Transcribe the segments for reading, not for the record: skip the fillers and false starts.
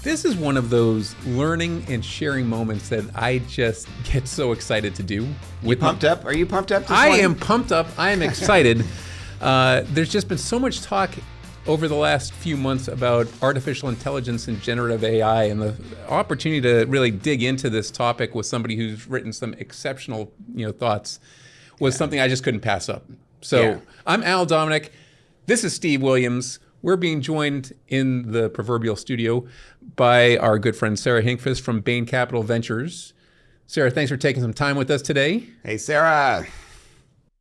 This is one of those learning and sharing moments that I just get so excited to do. You pumped up? Are you pumped up? I am pumped up. I am excited. There's just been so much talk over the last few months about artificial intelligence and generative AI, and the opportunity to really dig into this topic with somebody who's written some exceptional, thoughts was something I just couldn't pass up. So I'm Al Dominic. This is Steve Williams. We're being joined in the proverbial studio by our good friend Sarah Hinkfuss from Bain Capital Ventures. Sarah, thanks for taking some time with us today. Hey, Sarah.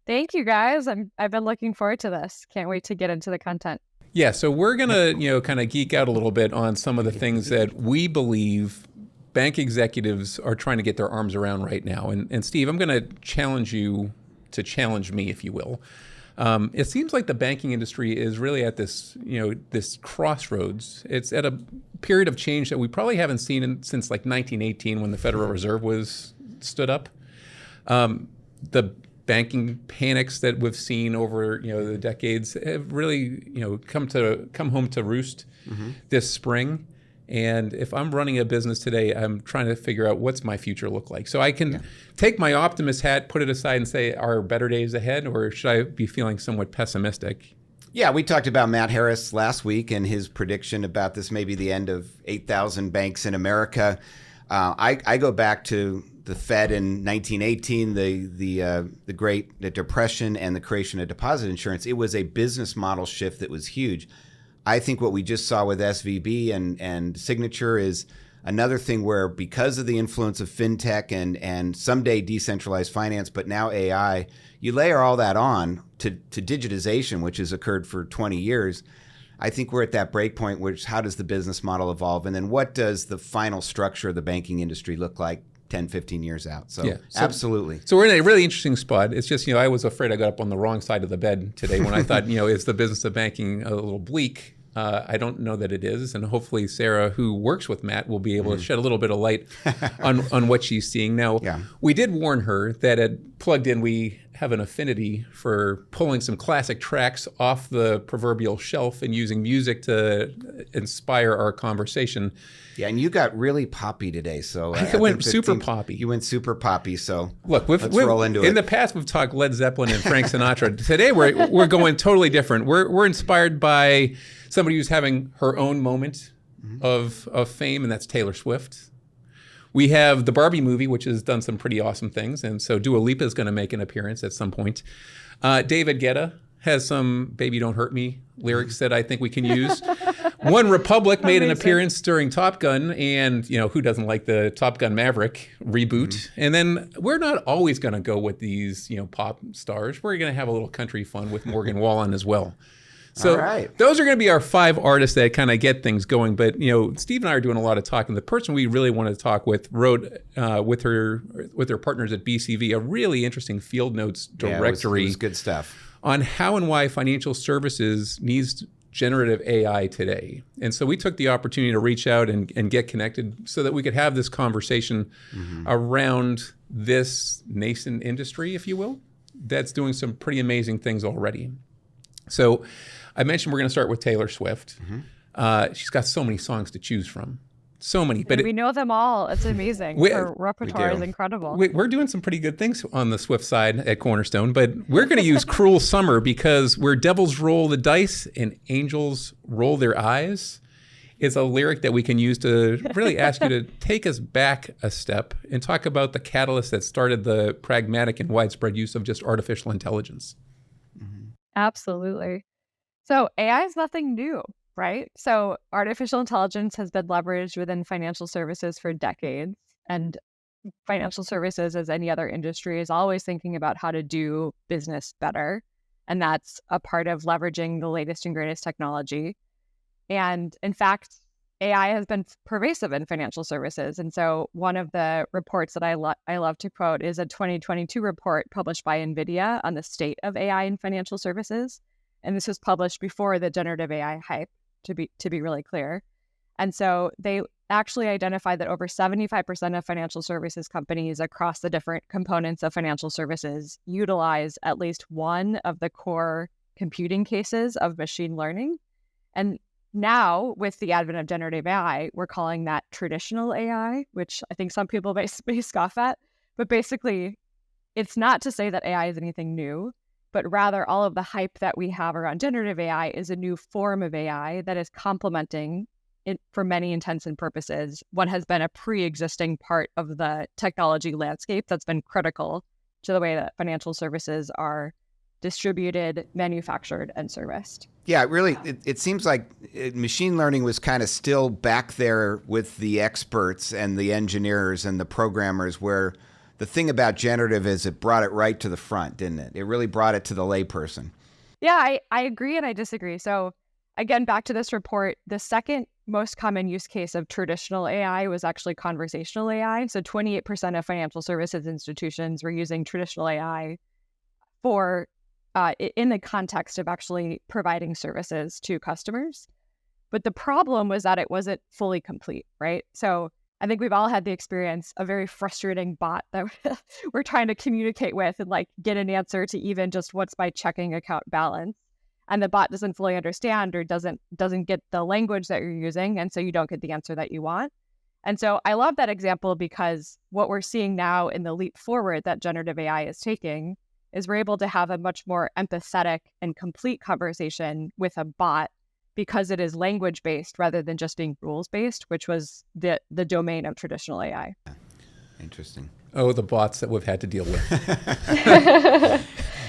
Thank you, guys. I've been looking forward to this. Can't wait to get into the content. Yeah, so we're going to, kind of geek out a little bit on some of the things that we believe bank executives are trying to get their arms around right now. And Steve, I'm going to challenge you to challenge me, if you will. It seems like the banking industry is really at this, this crossroads. It's at a period of change that we probably haven't seen since like 1918 when the Federal Reserve was stood up. The banking panics that we've seen over the decades have really come home to roost this spring. And if I'm running a business today, I'm trying to figure out what's my future look like. So I can take my optimist hat, put it aside and say, are better days ahead, or should I be feeling somewhat pessimistic? Yeah, we talked about Matt Harris last week and his prediction about this may be the end of 8,000 banks in America. I go back to the Fed in 1918, the Great Depression and the creation of deposit insurance. It was a business model shift that was huge. I think what we just saw with SVB and Signature is another thing where, because of the influence of fintech and someday decentralized finance, but now AI, you layer all that on to digitization, which has occurred for 20 years. I think we're at that break point, which how does the business model evolve? And then what does the final structure of the banking industry look like 10, 15 years out? So absolutely. So we're in a really interesting spot. It's just, I was afraid I got up on the wrong side of the bed today when I thought, is the business of banking a little bleak? I don't know that it is. And hopefully Sarah, who works with Matt, will be able to shed a little bit of light on what she's seeing. Now, we did warn her that at Plugged In, we have an affinity for pulling some classic tracks off the proverbial shelf and using music to inspire our conversation. Yeah, and you got really poppy today, so I went super poppy. You went super poppy, so look, let's roll into it. In the past, we've talked Led Zeppelin and Frank Sinatra. Today, we're going totally different. We're inspired by somebody who's having her own moment of fame, and that's Taylor Swift. We have the Barbie movie, which has done some pretty awesome things, and so Dua Lipa is going to make an appearance at some point. David Guetta has some "Baby Don't Hurt Me" lyrics that I think we can use. One Republic made an appearance during Top Gun, and who doesn't like the Top Gun Maverick reboot? And then we're not always going to go with these pop stars. We're going to have a little country fun with Morgan Wallen as well. So those are going to be our 5 artists that kind of get things going. But Steve and I are doing a lot of talking. The person we really wanted to talk with wrote with her partners at BCV a really interesting field notes directory. It was good stuff on how and why financial services needs generative AI today. And so we took the opportunity to reach out and get connected so that we could have this conversation around this nascent industry, if you will, that's doing some pretty amazing things already. So I mentioned we're going to start with Taylor Swift. She's got so many songs to choose from. So many. But we know them all. It's amazing. Her repertoire is incredible. We're doing some pretty good things on the Swift side at Cornerstone, but we're going to use Cruel Summer because where devils roll the dice and angels roll their eyes is a lyric that we can use to really ask you to take us back a step and talk about the catalyst that started the pragmatic and widespread use of just artificial intelligence. Absolutely. So AI is nothing new, right? So artificial intelligence has been leveraged within financial services for decades. And financial services, as any other industry, is always thinking about how to do business better. And that's a part of leveraging the latest and greatest technology. And in fact, AI has been pervasive in financial services. And so one of the reports that I love to quote is a 2022 report published by NVIDIA on the state of AI in financial services. And this was published before the generative AI hype, to be really clear. And so they actually identified that over 75% of financial services companies across the different components of financial services utilize at least one of the core computing cases of machine learning. And now with the advent of generative AI, we're calling that traditional AI, which I think some people may scoff at. But basically, it's not to say that AI is anything new, but rather all of the hype that we have around generative AI is a new form of AI that is complementing it for many intents and purposes what has been a pre-existing part of the technology landscape that's been critical to the way that financial services are distributed, manufactured, and serviced. Yeah, it seems like machine learning was kind of still back there with the experts and the engineers and the programmers, where the thing about generative is it brought it right to the front, didn't it? It really brought it to the layperson. Yeah, I agree and I disagree. So again, back to this report, the second most common use case of traditional AI was actually conversational AI. So 28% of financial services institutions were using traditional AI for in the context of actually providing services to customers. But the problem was that it wasn't fully complete, right? So I think we've all had the experience, a very frustrating bot that we're trying to communicate with and like get an answer to even just what's my checking account balance. And the bot doesn't fully understand or doesn't get the language that you're using. And so you don't get the answer that you want. And so I love that example because what we're seeing now in the leap forward that generative AI is taking is we're able to have a much more empathetic and complete conversation with a bot because it is language-based rather than just being rules-based, which was the domain of traditional AI. Interesting. Oh, the bots that we've had to deal with.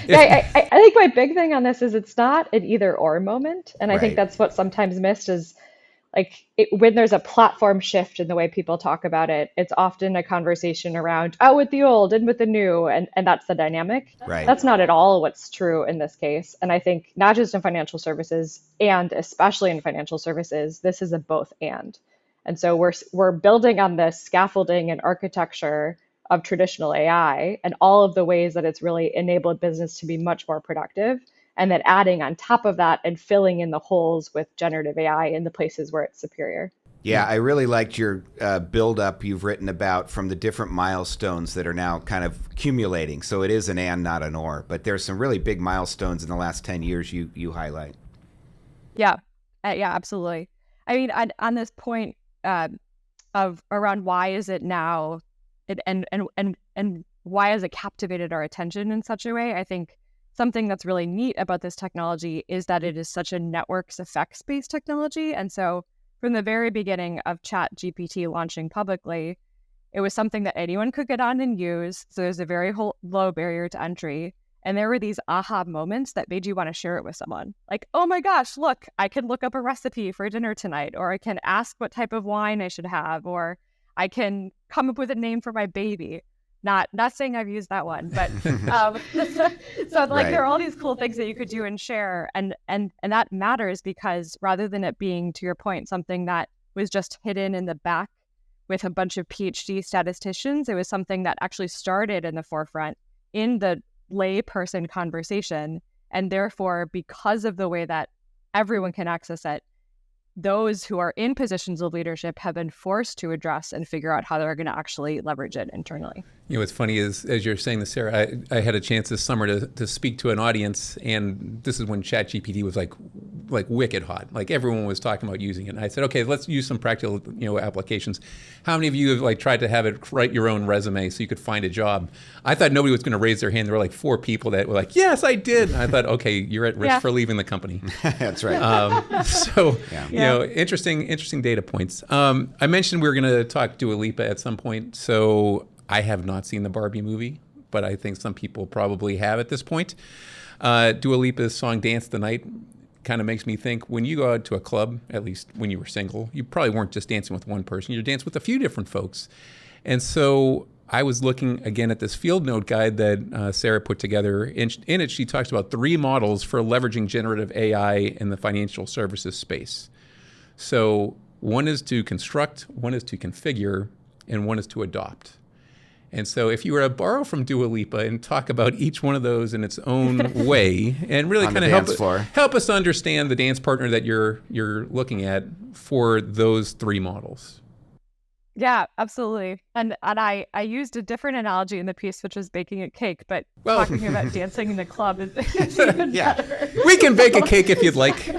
Yeah, I think my big thing on this is it's not an either or moment. And I think Right. that's what's sometimes missed is when there's a platform shift in the way people talk about it, it's often a conversation around out with the old and with the new, and that's the dynamic. Right. That's not at all what's true in this case. And I think not just in financial services and especially in financial services, this is a both and. And so we're building on this scaffolding and architecture of traditional AI and all of the ways that it's really enabled business to be much more productive. And then adding on top of that and filling in the holes with generative AI in the places where it's superior. Yeah, I really liked your build-up you've written about from the different milestones that are now kind of accumulating. So it is an and, not an or. But there's some really big milestones in the last 10 years you highlight. Yeah, yeah, absolutely. I mean, on this point of around why is it now, and why has it captivated our attention in such a way? I think something that's really neat about this technology is that it is such a networks effects-based technology. And so from the very beginning of ChatGPT launching publicly, it was something that anyone could get on and use. So there's a very low barrier to entry. And there were these aha moments that made you want to share it with someone. Like, oh my gosh, look, I can look up a recipe for dinner tonight, or I can ask what type of wine I should have, or I can come up with a name for my baby. Not saying I've used that one, but so like there are all these cool things that you could do and share, and that matters because rather than it being, to your point, something that was just hidden in the back with a bunch of PhD statisticians, it was something that actually started in the forefront in the layperson conversation, and therefore because of the way that everyone can access it, those who are in positions of leadership have been forced to address and figure out how they're going to actually leverage it internally. You know, what's funny is, as you're saying this, Sarah, I had a chance this summer to speak to an audience, and this is when ChatGPT was like wicked hot. Like everyone was talking about using it. And I said, okay, let's use some practical, applications. How many of you have tried to have it write your own resume so you could find a job? I thought nobody was going to raise their hand. There were like 4 people that were like, yes, I did. And I thought, okay, you're at risk for leaving the company. That's right. Interesting data points. I mentioned we were going to talk Dua Lipa at some point. So I have not seen the Barbie movie, but I think some people probably have at this point. Dua Lipa's song Dance the Night kind of makes me think when you go out to a club, at least when you were single, you probably weren't just dancing with one person. You're dancing with a few different folks. And so I was looking again at this field note guide that Sarah put together. In it, she talks about 3 models for leveraging generative AI in the financial services space. So one is to construct, one is to configure, and one is to adopt. And so if you were to borrow from Dua Lipa and talk about each one of those in its own way and really kind of help us understand the dance partner that you're looking at for those 3 models. Yeah, absolutely. And I used a different analogy in the piece, which was baking a cake, but talking about dancing in the club is even better. We can bake a cake if you'd like.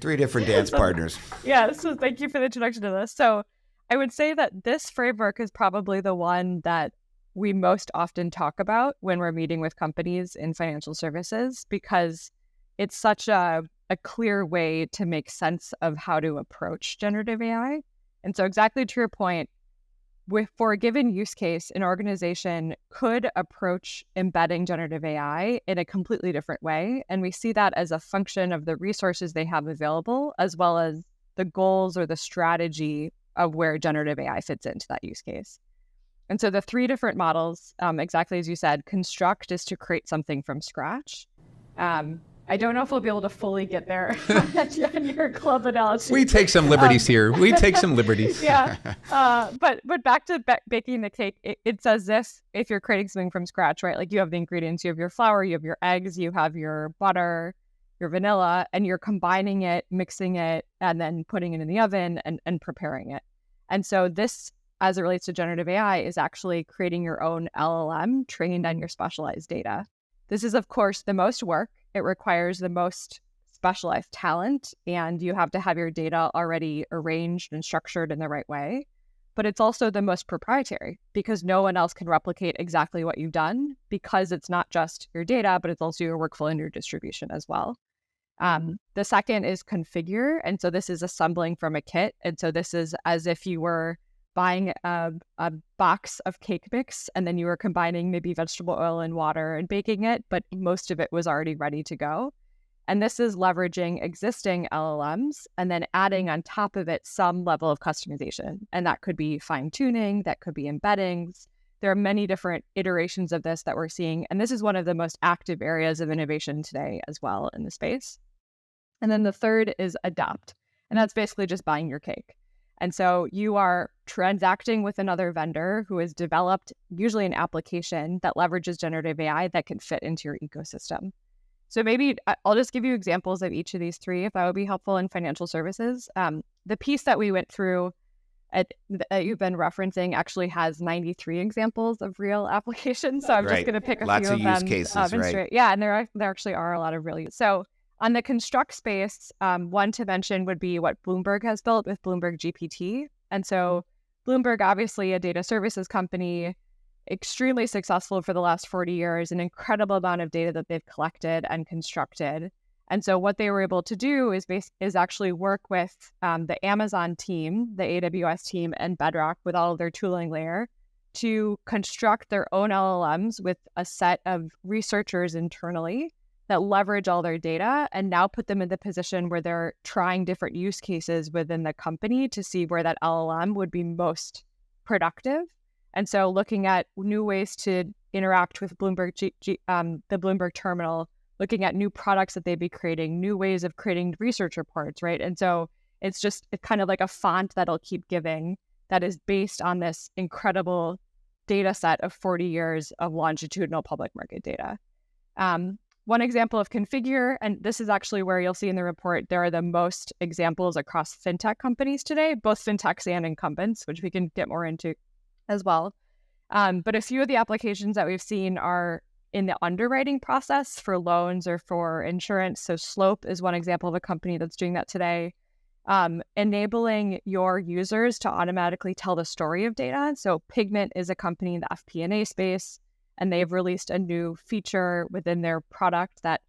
3 different dance partners. Yeah, so thank you for the introduction to this. So I would say that this framework is probably the one that we most often talk about when we're meeting with companies in financial services, because it's such a clear way to make sense of how to approach generative AI. And so exactly to your point, for a given use case, an organization could approach embedding generative AI in a completely different way. And we see that as a function of the resources they have available, as well as the goals or the strategy of where generative AI fits into that use case. And so the 3 different models, exactly as you said, construct is to create something from scratch. I don't know if we'll be able to fully get there on your club analogy. We take some liberties here. We take some liberties. Yeah. But back to baking the cake, it's as if you're creating something from scratch, right? Like you have the ingredients, you have your flour, you have your eggs, you have your butter, your vanilla, and you're combining it, mixing it, and then putting it in the oven and preparing it. And so this, as it relates to generative AI, is actually creating your own LLM trained on your specialized data. This is, of course, the most work. It requires the most specialized talent, and you have to have your data already arranged and structured in the right way. But it's also the most proprietary because no one else can replicate exactly what you've done, because it's not just your data, but it's also your workflow and your distribution as well. The second is configure. And so this is assembling from a kit. And so this is as if you were buying a box of cake mix, and then you were combining maybe vegetable oil and water and baking it, but most of it was already ready to go. And this is leveraging existing LLMs and then adding on top of it some level of customization. And that could be fine tuning, that could be embeddings. There are many different iterations of this that we're seeing. And this is one of the most active areas of innovation today as well in the space. And then the third is adopt. And that's basically just buying your cake. And so you are transacting with another vendor who has developed usually an application that leverages generative AI that can fit into your ecosystem. So maybe I'll just give you examples of each of these 3, if that would be helpful in financial services. The piece that we went through that you've been referencing actually has 93 examples of real applications. So I'm just going to pick a Lots few of of use them. cases, right? Yeah, and there actually are a lot of real use. So on the construct space, one to mention would be what Bloomberg has built with Bloomberg GPT. And so Bloomberg, obviously a data services company, extremely successful for the last 40 years, an incredible amount of data that they've collected and constructed. And so what they were able to do is actually work with the Amazon team, the AWS team, and Bedrock with all of their tooling layer to construct their own LLMs with a set of researchers internally that leverage all their data and now put them in the position where they're trying different use cases within the company to see where that LLM would be most productive. And so looking at new ways to interact with Bloomberg, the Bloomberg terminal, looking at new products that they'd be creating, new ways of creating research reports, right? And so it's just kind of like a font that'll keep giving that is based on this incredible data set of 40 years of longitudinal public market data. One example of configure, and this is actually where you'll see in the report, there are the most examples across fintech companies today, both fintechs and incumbents, which we can get more into as well. But a few of the applications that we've seen are in the underwriting process for loans or for insurance. So Slope is one example of a company that's doing that today. Enabling your users to automatically tell the story of data. So Pigment is a company in the FP&A space, and they've released a new feature within their product that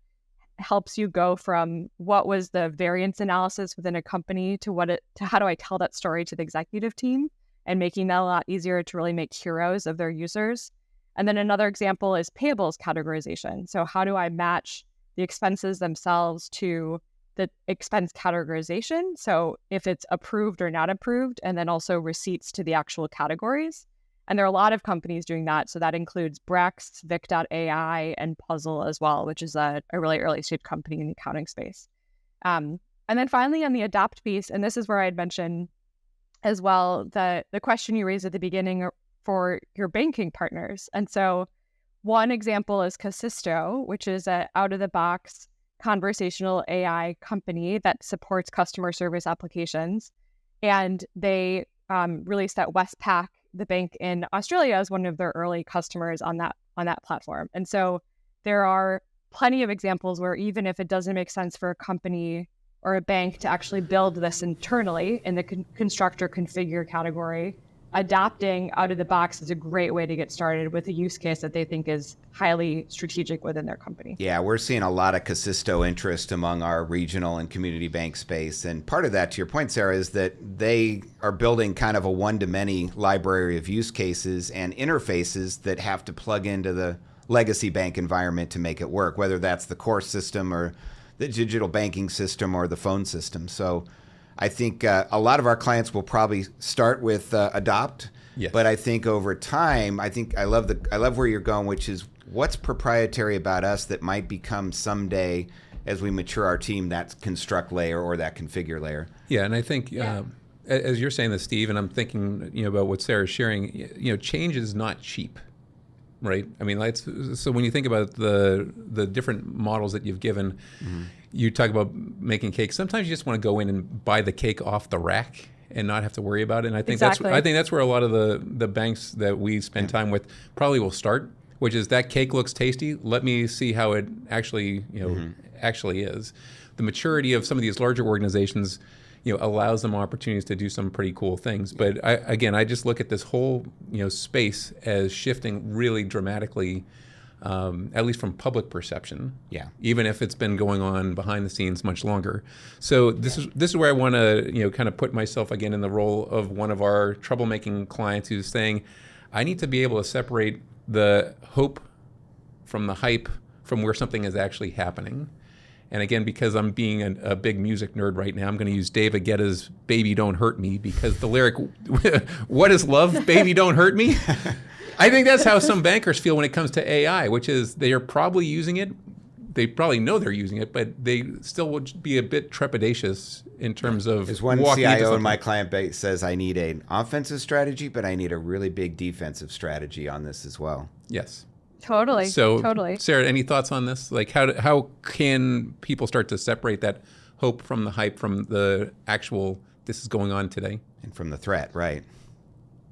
helps you go from what was the variance analysis within a company to how do I tell that story to the executive team, and making that a lot easier to really make heroes of their users. And then another example is payables categorization. So how do I match the expenses themselves to the expense categorization? So if it's approved or not approved, and then also receipts to the actual categories. And there are a lot of companies doing that. So that includes Brex, Vic.ai, and Puzzle as well, which is a really early stage company in the accounting space. And then finally on the adopt piece, and this is where I'd mention as well, the question you raised at the beginning for your banking partners. And so one example is Casisto, which is an out-of-the-box conversational AI company that supports customer service applications. And they released that Westpac, the bank in Australia, as one of their early customers on that platform. And so there are plenty of examples where even if it doesn't make sense for a company or a bank to actually build this internally in the construct or configure category, adapting out of the box is a great way to get started with a use case that they think is highly strategic within their company. Yeah, we're seeing a lot of Casisto interest among our regional and community bank space. And part of that, to your point, Sarah, is that they are building kind of a one-to-many library of use cases and interfaces that have to plug into the legacy bank environment to make it work, whether that's the core system or the digital banking system or the phone system. So I think a lot of our clients will probably start with adopt, yes. But I think over time, I love where you're going, which is what's proprietary about us that might become someday, as we mature our team, that construct layer or that configure layer. Yeah, and I think as you're saying this, Steve, and I'm thinking about what Sarah's sharing, change is not cheap. Right. I mean, so when you think about the different models that you've given, you talk about making cake. Sometimes you just want to go in and buy the cake off the rack and not have to worry about it. And I think that's where a lot of the banks that we spend time with probably will start, which is that cake looks tasty. Let me see how it actually actually is. The maturity of some of these larger organizations allows them opportunities to do some pretty cool things. But I just look at this whole space as shifting really dramatically, at least from public perception. Yeah. Even if it's been going on behind the scenes much longer. So this is where I want to kind of put myself again in the role of one of our troublemaking clients who's saying, I need to be able to separate the hope from the hype from where something is actually happening. And again, because I'm being a big music nerd right now, I'm going to use David Guetta's Baby Don't Hurt Me, because the lyric, what is love? Baby Don't Hurt Me? I think that's how some bankers feel when it comes to AI, which is they are probably using it. They probably know they're using it, but they still would be a bit trepidatious in terms of There's one walking CIO in my client base says, I need an offensive strategy, but I need a really big defensive strategy on this as well. Yes. Totally. So, totally. Sarah, any thoughts on this? Like, how can people start to separate that hope from the hype, from the actual, this is going on today? And from the threat, right?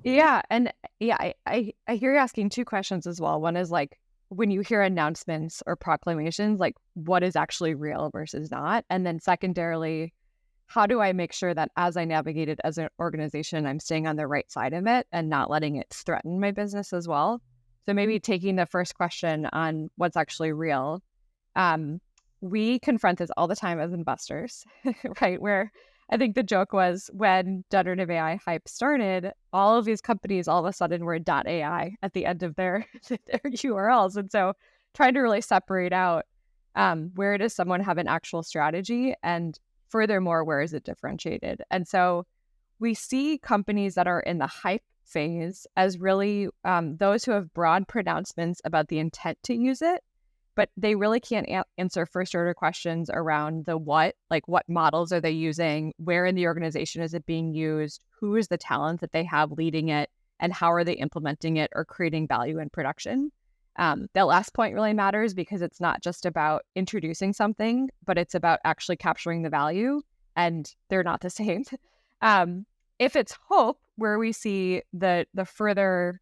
Yeah. And I hear you asking two questions as well. One is like, when you hear announcements or proclamations, like what is actually real versus not? And then secondarily, how do I make sure that as I navigate it as an organization, I'm staying on the right side of it and not letting it threaten my business as well? So maybe taking the first question on what's actually real. We confront this all the time as investors, right? Where I think the joke was when generative AI hype started, all of these companies all of a sudden were .ai at the end of their URLs. And so trying to really separate out where does someone have an actual strategy, and furthermore, where is it differentiated? And so we see companies that are in the hype phase as really those who have broad pronouncements about the intent to use it, but they really can't answer first order questions around the what, like what models are they using, where in the organization is it being used, who is the talent that they have leading it, and how are they implementing it or creating value in production. That last point really matters because it's not just about introducing something, but it's about actually capturing the value, and they're not the same. If it's hope, where we see the further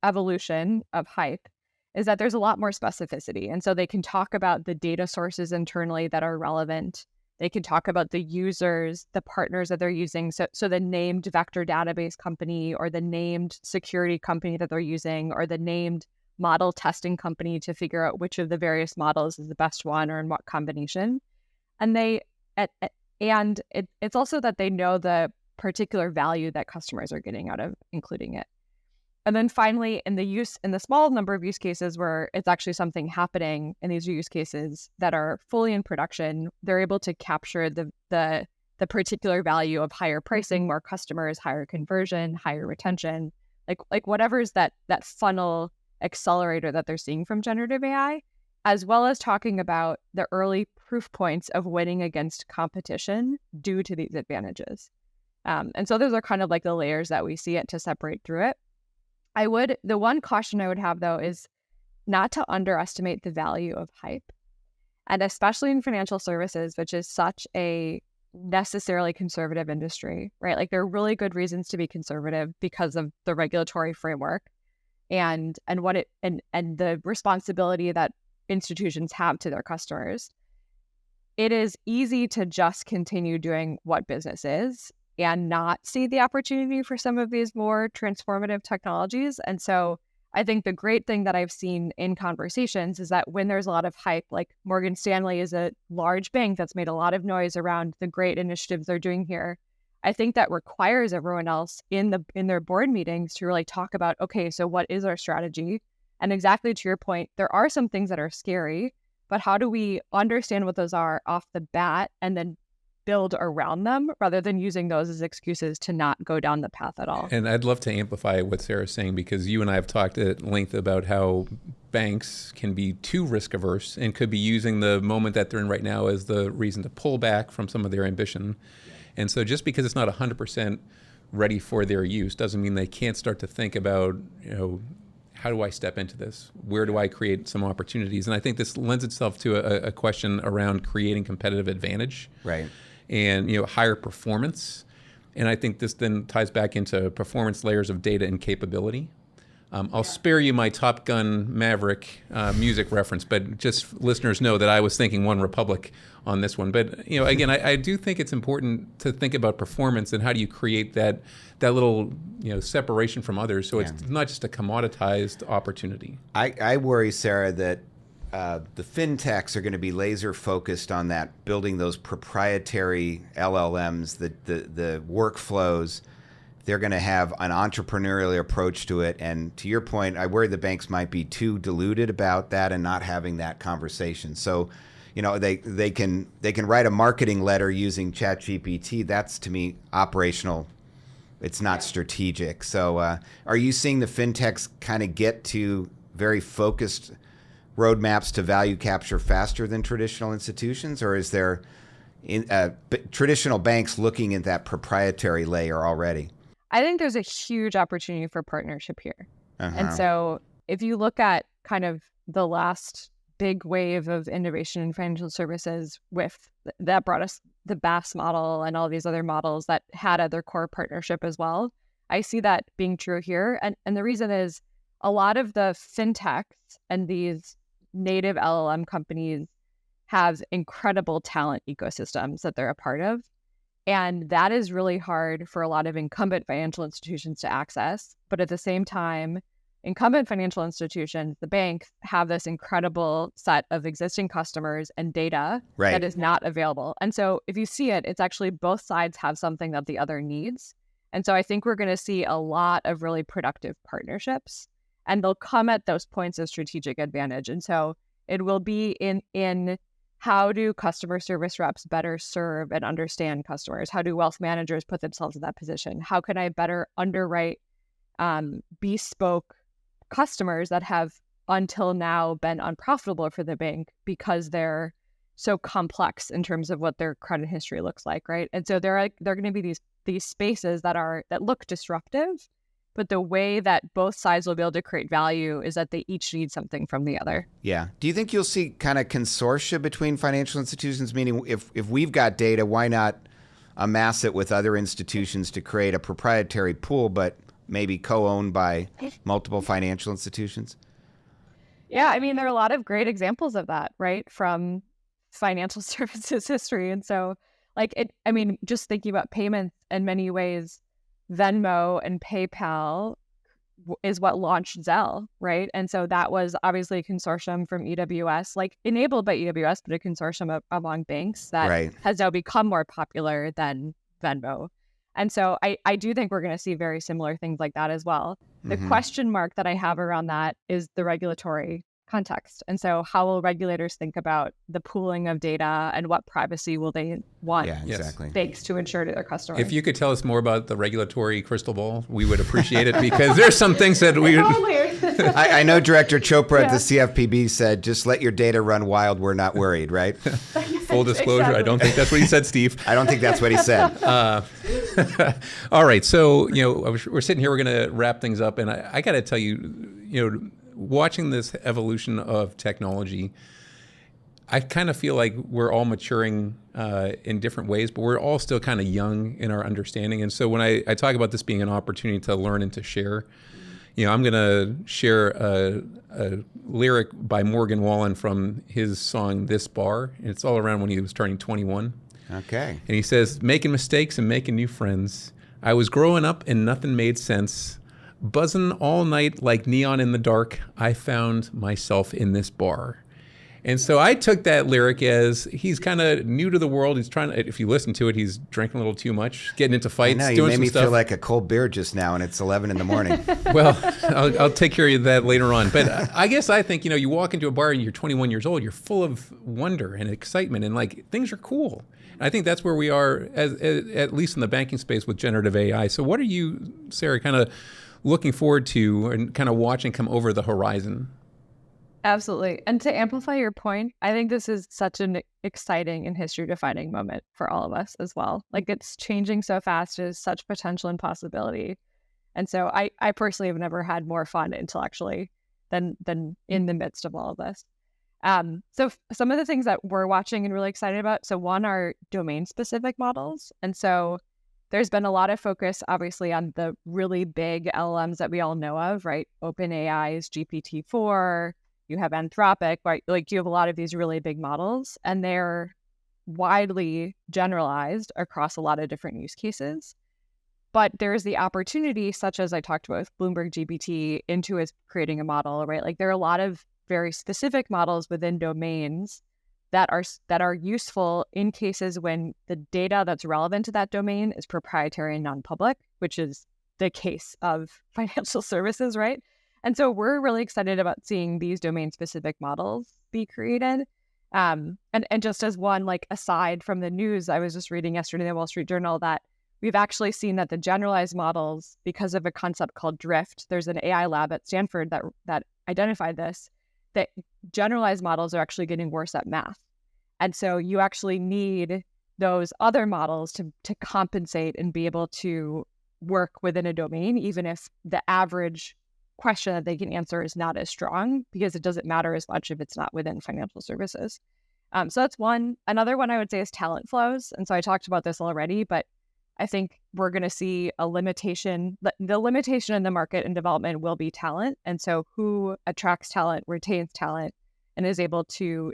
evolution of hype, is that there's a lot more specificity. And so they can talk about the data sources internally that are relevant. They can talk about the users, the partners that they're using. So the named vector database company, or the named security company that they're using, or the named model testing company to figure out which of the various models is the best one or in what combination. And it's also that they know the particular value that customers are getting out of including it. And then finally, in the small number of use cases where it's actually something happening, and these are use cases that are fully in production, they're able to capture the particular value of higher pricing, more customers, higher conversion, higher retention, like whatever's that funnel accelerator that they're seeing from generative AI, as well as talking about the early proof points of winning against competition due to these advantages. And so those are kind of like the layers that we see it to separate through it. The one caution I would have, though, is not to underestimate the value of hype. And especially in financial services, which is such a necessarily conservative industry, right? Like there are really good reasons to be conservative because of the regulatory framework and the responsibility that institutions have to their customers. it is easy to just continue doing what business is and not see the opportunity for some of these more transformative technologies. And so I think the great thing that I've seen in conversations is that when there's a lot of hype, like Morgan Stanley is a large bank that's made a lot of noise around the great initiatives they're doing here. I think that requires everyone else in their board meetings to really talk about, okay, so what is our strategy? And exactly to your point, there are some things that are scary, but how do we understand what those are off the bat and then build around them rather than using those as excuses to not go down the path at all? And I'd love to amplify what Sarah's saying, because you and I have talked at length about how banks can be too risk averse and could be using the moment that they're in right now as the reason to pull back from some of their ambition. And so just because it's not 100% ready for their use doesn't mean they can't start to think about, how do I step into this? Where do I create some opportunities? And I think this lends itself to a question around creating competitive advantage. Right. And higher performance. And I think this then ties back into performance layers of data and capability. I'll spare you my Top Gun Maverick music reference, but just listeners know that I was thinking One Republic on this one. But again, I do think it's important to think about performance and how do you create that little separation from others, so it's not just a commoditized opportunity. I worry, Sarah, that the fintechs are going to be laser focused on that, building those proprietary LLMs, the workflows. They're going to have an entrepreneurial approach to it. And to your point, I worry the banks might be too deluded about that and not having that conversation. So, they can write a marketing letter using ChatGPT. That's, to me, operational. It's not strategic. So are you seeing the fintechs kind of get to very focused roadmaps to value capture faster than traditional institutions, or is there traditional banks looking at that proprietary layer already? I think there's a huge opportunity for partnership here. Uh-huh. And so if you look at kind of the last big wave of innovation in financial services that brought us the BaaS model and all these other models that had at their core partnership as well, I see that being true here. And the reason is a lot of the fintechs and these native LLM companies have incredible talent ecosystems that they're a part of. And that is really hard for a lot of incumbent financial institutions to access. But at the same time, incumbent financial institutions, the banks, have this incredible set of existing customers and data that is not available. And so if you see it, it's actually both sides have something that the other needs. And so I think we're going to see a lot of really productive partnerships, and they'll come at those points of strategic advantage. And so it will be in how do customer service reps better serve and understand customers? How do wealth managers put themselves in that position? How can I better underwrite bespoke customers that have until now been unprofitable for the bank because they're so complex in terms of what their credit history looks like, right? And so they're going to be these spaces that look disruptive, but the way that both sides will be able to create value is that they each need something from the other. Yeah. Do you think you'll see kind of consortia between financial institutions? Meaning, if we've got data, why not amass it with other institutions to create a proprietary pool, but maybe co-owned by multiple financial institutions? Yeah, I mean, there are a lot of great examples of that, right, from financial services history. And so, just thinking about payments in many ways, Venmo and PayPal is what launched Zelle, right? And so that was obviously a consortium from EWS, enabled by EWS, but a consortium among banks that has now become more popular than Venmo. And so I do think we're going to see very similar things like that as well. The question mark that I have around that is the regulatory context. And so how will regulators think about the pooling of data and what privacy will they want banks to ensure to their customers? If you could tell us more about the regulatory crystal ball, we would appreciate it, because there's some things that we... I know Director Chopra at the CFPB said, just let your data run wild, we're not worried, right? Full disclosure, exactly. I don't think that's what he said, Steve. I don't think that's what he said. All right, so we're sitting here, we're going to wrap things up, and I got to tell you, watching this evolution of technology, I kind of feel like we're all maturing in different ways, but we're all still kind of young in our understanding. And so when I talk about this being an opportunity to learn and to share, I'm going to share a lyric by Morgan Wallen from his song This Bar. And it's all around when he was turning 21. Okay. And he says, making mistakes and making new friends. I was growing up and nothing made sense. Buzzing all night like neon in the dark. I found myself in this bar. And so I took that lyric as he's kind of new to the world. He's trying to, if you listen to it, he's drinking a little too much, getting into fights, I know, you doing made some me stuff. feel like a cold beer just now, and it's 11 in the morning. Well, I'll take care of that later on. But I guess I think, you walk into a bar and you're 21 years old, you're full of wonder and excitement, and like things are cool. And I think that's where we are, at least in the banking space with generative AI. So what are you, Sarah, kind of looking forward to and kind of watching come over the horizon? Absolutely. And to amplify your point, I think this is such an exciting and history-defining moment for all of us as well. Like, it's changing so fast, there's such potential and possibility. And so I personally have never had more fun intellectually than in the midst of all of this. So some of the things that we're watching and really excited about, so one are domain-specific models. And so there's been a lot of focus, obviously, on the really big LLMs that we all know of, right? OpenAI's GPT-4, you have Anthropic, right? Like, you have a lot of these really big models, and they're widely generalized across a lot of different use cases. But there's the opportunity, such as I talked about with Bloomberg GPT, Intu is creating a model, right? Like, there are a lot of very specific models within domains that are useful in cases when the data that's relevant to that domain is proprietary and non-public, which is the case of financial services, right? And so we're really excited about seeing these domain-specific models be created. And just as one, like, aside from the news, I was just reading yesterday in the Wall Street Journal that we've actually seen that the generalized models, because of a concept called drift, there's an AI lab at Stanford that identified this, that generalized models are actually getting worse at math. And so you actually need those other models to compensate and be able to work within a domain, even if the average question that they can answer is not as strong, because it doesn't matter as much if it's not within financial services. So that's one. Another one I would say is talent flows. And so I talked about this already, but I think we're going to see a limitation. The limitation in the market and development will be talent. And so who attracts talent, retains talent, and is able to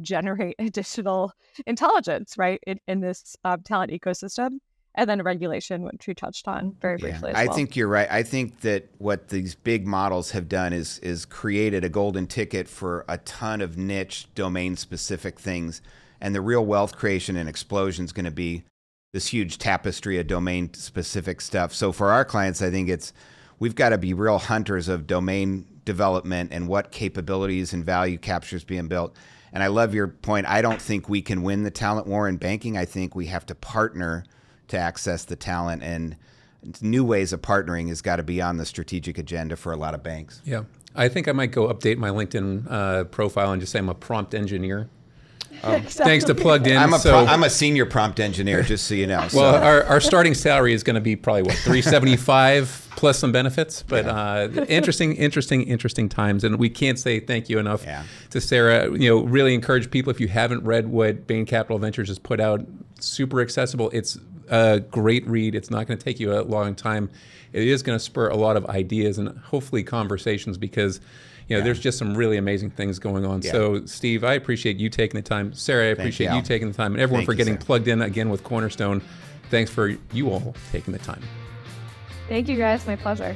generate additional intelligence, right, in this talent ecosystem. And then regulation, which we touched on very briefly as well. I think you're right. I think that what these big models have done is created a golden ticket for a ton of niche domain-specific things. And the real wealth creation and explosion is going to be this huge tapestry of domain-specific stuff. So for our clients, I think we've got to be real hunters of domain development and what capabilities and value captures being built. And I love your point. I don't think we can win the talent war in banking. I think we have to partner to access the talent, and new ways of partnering has got to be on the strategic agenda for a lot of banks. Yeah. I think I might go update my LinkedIn profile and just say I'm a prompt engineer. Exactly. Thanks to Plugged In. I'm a senior prompt engineer, just so you know. Well, our starting salary is going to be probably $375 plus some benefits, but interesting times, and we can't say thank you enough to Sarah. Really encourage people, if you haven't read what Bain Capital Ventures has put out, super accessible. It's a great read. It's not going to take you a long time. It is going to spur a lot of ideas and hopefully conversations, because there's just some really amazing things going on. Yeah. So, Steve, I appreciate you taking the time. Sarah, I appreciate you taking the time. And everyone for getting plugged in again with Cornerstone. Thanks for you all taking the time. Thank you, guys. My pleasure.